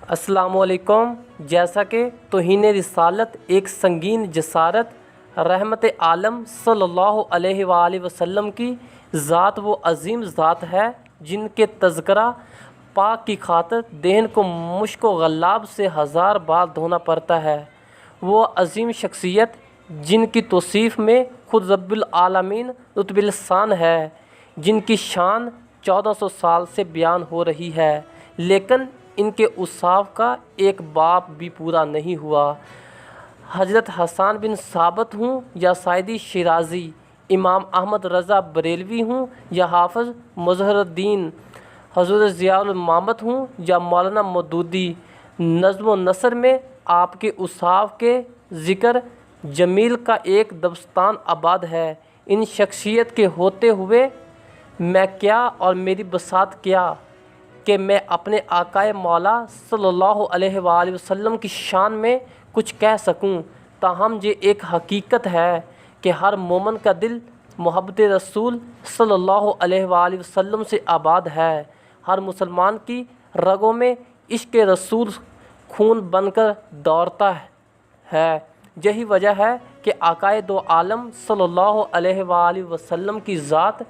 السلام علیکم۔ جیسا کہ توہین رسالت ایک سنگین جسارت رحمت عالم صلی اللہ علیہ وآلہ وسلم کی ذات وہ عظیم ذات ہے جن کے تذکرہ پاک کی خاطر دہن کو مشک و غلاب سے 1000 بار دھونا پڑتا ہے۔ وہ عظیم شخصیت جن کی توصیف میں خود رب العالمین رتب الشان ہے، جن کی شان 1400 سال سے بیان ہو رہی ہے، لیکن ان کے اوصاف کا ایک باب بھی پورا نہیں ہوا۔ حضرت حسان بن ثابت ہوں یا سعدی شیرازی، امام احمد رضا بریلوی ہوں یا حافظ مظہر الدین، حضرت ضیاء المامت ہوں یا مولانا مودودی، نظم و نثر میں آپ کے اوصاف کے ذکر جمیل کا ایک دبستان آباد ہے۔ ان شخصیت کے ہوتے ہوئے میں کیا اور میری بساط کیا کہ میں اپنے آقائے مولا صلی اللہ علیہ وآلہ وسلم کی شان میں کچھ کہہ سکوں، تاہم یہ ایک حقیقت ہے کہ ہر مومن کا دل محبت رسول صلی اللہ علیہ وآلہ وسلم سے آباد ہے۔ ہر مسلمان کی رگوں میں عشق رسول خون بن کر دوڑتا ہے۔ یہی وجہ ہے کہ آقائے دو عالم صلی اللہ علیہ وآلہ وسلم کی ذات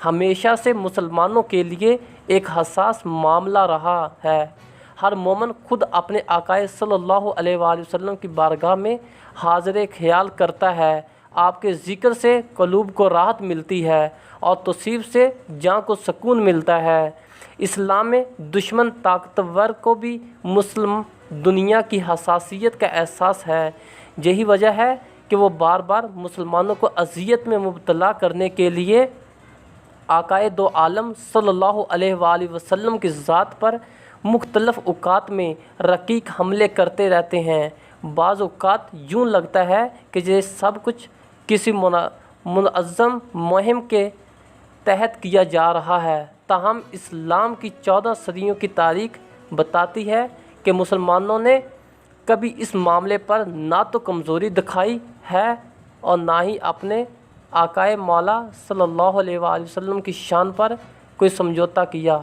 ہمیشہ سے مسلمانوں کے لیے ایک حساس معاملہ رہا ہے۔ ہر مومن خود اپنے آقائے صلی اللہ علیہ وآلہ وسلم کی بارگاہ میں حاضر خیال کرتا ہے۔ آپ کے ذکر سے قلوب کو راحت ملتی ہے اور توصیف سے جان کو سکون ملتا ہے۔ اسلام میں دشمن طاقتور کو بھی مسلم دنیا کی حساسیت کا احساس ہے۔ یہی وجہ ہے کہ وہ بار بار مسلمانوں کو اذیت میں مبتلا کرنے کے لیے آقائے دو عالم صلی اللہ علیہ وآلہ وسلم کی ذات پر مختلف اوقات میں رقیق حملے کرتے رہتے ہیں۔ بعض اوقات یوں لگتا ہے کہ یہ سب کچھ کسی منظم مہم کے تحت کیا جا رہا ہے، تاہم اسلام کی 14 صدیوں کی تاریخ بتاتی ہے کہ مسلمانوں نے کبھی اس معاملے پر نہ تو کمزوری دکھائی ہے اور نہ ہی اپنے آقائے مولا صلی اللہ علیہ وآلہ وسلم کی شان پر کوئی سمجھوتا کیا۔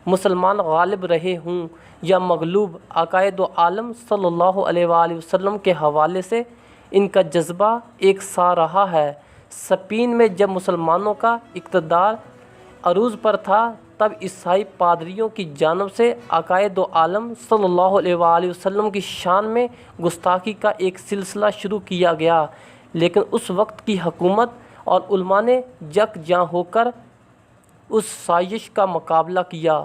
مسلمان غالب رہے ہوں یا مغلوب، آقائے دو عالم صلی اللہ علیہ وآلہ وسلم کے حوالے سے ان کا جذبہ ایک سا رہا ہے۔ اسپین میں جب مسلمانوں کا اقتدار عروج پر تھا، تب عیسائی پادریوں کی جانب سے آقائے دو عالم صلی اللہ علیہ وآلہ وسلم کی شان میں گستاخی کا ایک سلسلہ شروع کیا گیا، لیکن اس وقت کی حکومت اور علماء نے یکجاں ہو کر اس سازش کا مقابلہ کیا۔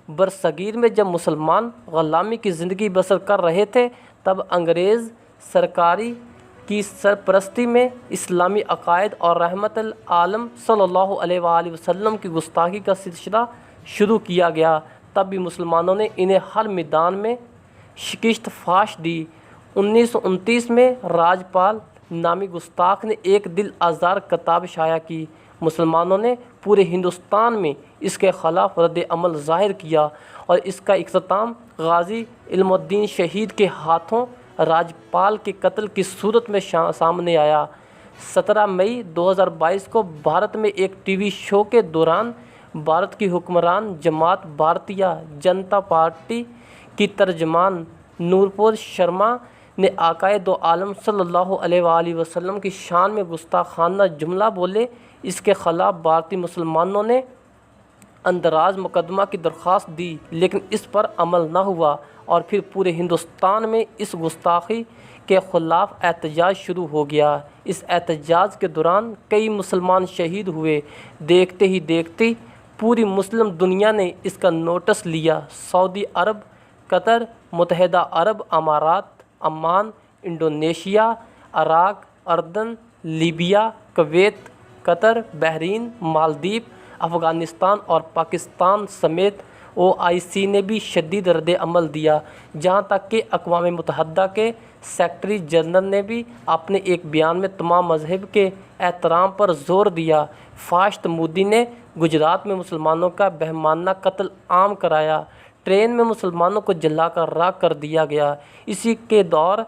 برصغیر میں جب مسلمان غلامی کی زندگی بسر کر رہے تھے، تب انگریز سرکاری کی سرپرستی میں اسلامی عقائد اور رحمت العالم صلی اللہ علیہ وآلہ وسلم کی گستاخی کا سلسلہ شروع کیا گیا۔ تب بھی مسلمانوں نے انہیں ہر میدان میں شکست فاش دی۔ 1929 میں راجپال نامی گستاخ نے ایک دل آزار کتاب شائع کی۔ مسلمانوں نے پورے ہندوستان میں اس کے خلاف رد عمل ظاہر کیا اور اس کا اختتام غازی علم الدین شہید کے ہاتھوں راجپال کے قتل کی صورت میں سامنے آیا۔ 17 مئی 2022 کو بھارت میں ایک ٹی وی شو کے دوران بھارت کی حکمران جماعت بھارتیہ جنتا پارٹی کی ترجمان نورپور شرما نے آقائے دو عالم صلی اللہ علیہ وآلہ وسلم کی شان میں گستاخانہ جملہ بولے۔ اس کے خلاف بھارتی مسلمانوں نے اندراج مقدمہ کی درخواست دی، لیکن اس پر عمل نہ ہوا اور پھر پورے ہندوستان میں اس گستاخی کے خلاف احتجاج شروع ہو گیا۔ اس احتجاج کے دوران کئی مسلمان شہید ہوئے۔ دیکھتے ہی دیکھتے پوری مسلم دنیا نے اس کا نوٹس لیا۔ سعودی عرب، قطر، متحدہ عرب امارات، عمان، انڈونیشیا، عراق، اردن، لیبیا، کویت، قطر، بحرین، مالدیپ، افغانستان اور پاکستان سمیت OIC نے بھی شدید رد عمل دیا، جہاں تک کہ اقوام متحدہ کے سیکرٹری جنرل نے بھی اپنے ایک بیان میں تمام مذاہب کے احترام پر زور دیا۔ فاسٹ مودی نے گجرات میں مسلمانوں کا بہمانہ قتل عام کرایا۔ ٹرین میں مسلمانوں کو جلا کر راکھ کر دیا گیا۔ اسی کے دور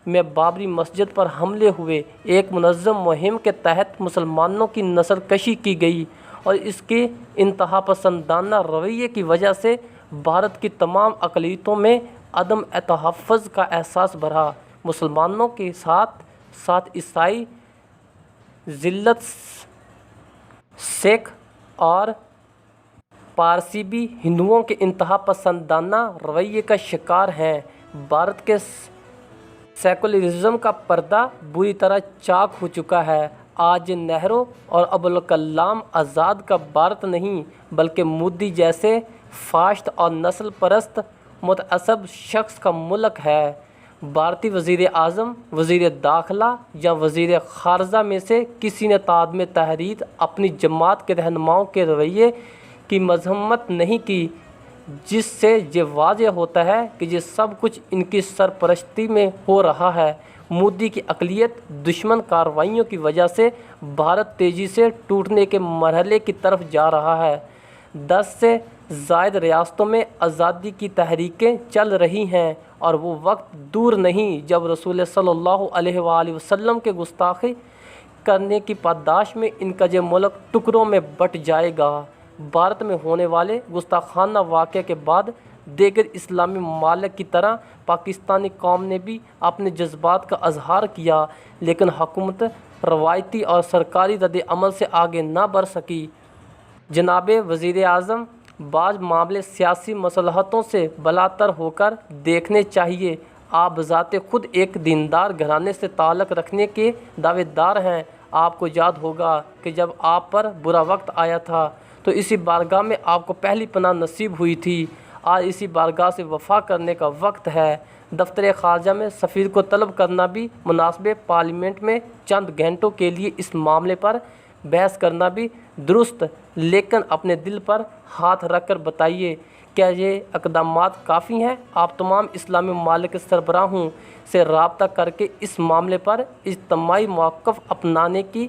میں بابری مسجد پر حملے ہوئے۔ ایک منظم مہم کے تحت مسلمانوں کی نسل کشی کی گئی اور اس کے انتہا پسندانہ رویے کی وجہ سے بھارت کی تمام اقلیتوں میں عدم تحفظ کا احساس بڑھا۔ مسلمانوں کے ساتھ ساتھ عیسائی، ذلت، سکھ اور پارسی بھی ہندوؤں کے انتہا پسندانہ رویے کا شکار ہیں۔ بھارت کے سیکولرزم کا پردہ بری طرح چاک ہو چکا ہے۔ آج نہرو اور ابوالکلام آزاد کا بھارت نہیں بلکہ مودی جیسے فاشسٹ اور نسل پرست متعصب شخص کا ملک ہے۔ بھارتی وزیر اعظم، وزیر داخلہ یا وزیر خارجہ میں سے کسی نے تعدم تحریر اپنی جماعت کے رہنماؤں کے رویے کی مذمت نہیں کی، جس سے یہ واضح ہوتا ہے کہ یہ سب کچھ ان کی سرپرستی میں ہو رہا ہے۔ مودی کی اقلیت دشمن کارروائیوں کی وجہ سے بھارت تیزی سے ٹوٹنے کے مرحلے کی طرف جا رہا ہے۔ 10 سے زائد ریاستوں میں آزادی کی تحریکیں چل رہی ہیں اور وہ وقت دور نہیں جب رسول صلی اللہ علیہ وآلہ وسلم کے گستاخی کرنے کی پاداش میں ان کا یہ ملک ٹکڑوں میں بٹ جائے گا۔ بھارت میں ہونے والے گستاخانہ واقعے کے بعد دیگر اسلامی ممالک کی طرح پاکستانی قوم نے بھی اپنے جذبات کا اظہار کیا، لیکن حکومت روایتی اور سرکاری رد عمل سے آگے نہ بڑھ سکی۔ جناب وزیر اعظم، بعض معاملے سیاسی مصلحتوں سے بالاتر ہو کر دیکھنے چاہیے۔ آپ بذات خود ایک دیندار گھرانے سے تعلق رکھنے کے دعوے دار ہیں۔ آپ کو یاد ہوگا کہ جب آپ پر برا وقت آیا تھا تو اسی بارگاہ میں آپ کو پہلی پناہ نصیب ہوئی تھی۔ آج اسی بارگاہ سے وفا کرنے کا وقت ہے۔ دفتر خارجہ میں سفیر کو طلب کرنا بھی مناسب، پارلیمنٹ میں چند گھنٹوں کے لیے اس معاملے پر بحث کرنا بھی درست، لیکن اپنے دل پر ہاتھ رکھ کر بتائیے، کیا یہ اقدامات کافی ہیں؟ آپ تمام اسلامی ممالک کے سربراہوں سے رابطہ کر کے اس معاملے پر اجتماعی موقف اپنانے کی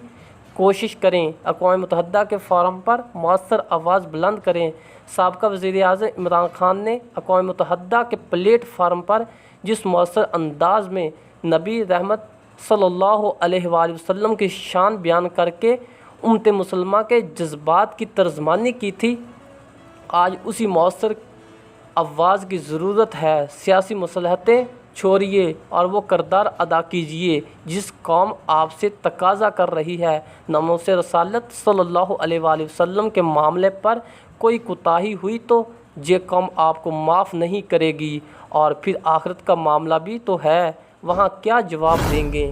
کوشش کریں۔ اقوام متحدہ کے فورم پر مؤثر آواز بلند کریں۔ سابقہ وزیر اعظم عمران خان نے اقوام متحدہ کے پلیٹ فارم پر جس مؤثر انداز میں نبی رحمت صلی اللہ علیہ وآلہ وسلم کی شان بیان کر کے امت مسلمہ کے جذبات کی ترجمانی کی تھی، آج اسی مؤثر آواز کی ضرورت ہے۔ سیاسی مصلحتیں چھوڑیے اور وہ کردار ادا کیجیے جس قوم آپ سے تقاضا کر رہی ہے۔ ناموس رسالت صلی اللہ علیہ وآلہ وسلم کے معاملے پر کوئی کوتاہی ہوئی تو یہ قوم آپ کو معاف نہیں کرے گی، اور پھر آخرت کا معاملہ بھی تو ہے، وہاں کیا جواب دیں گے؟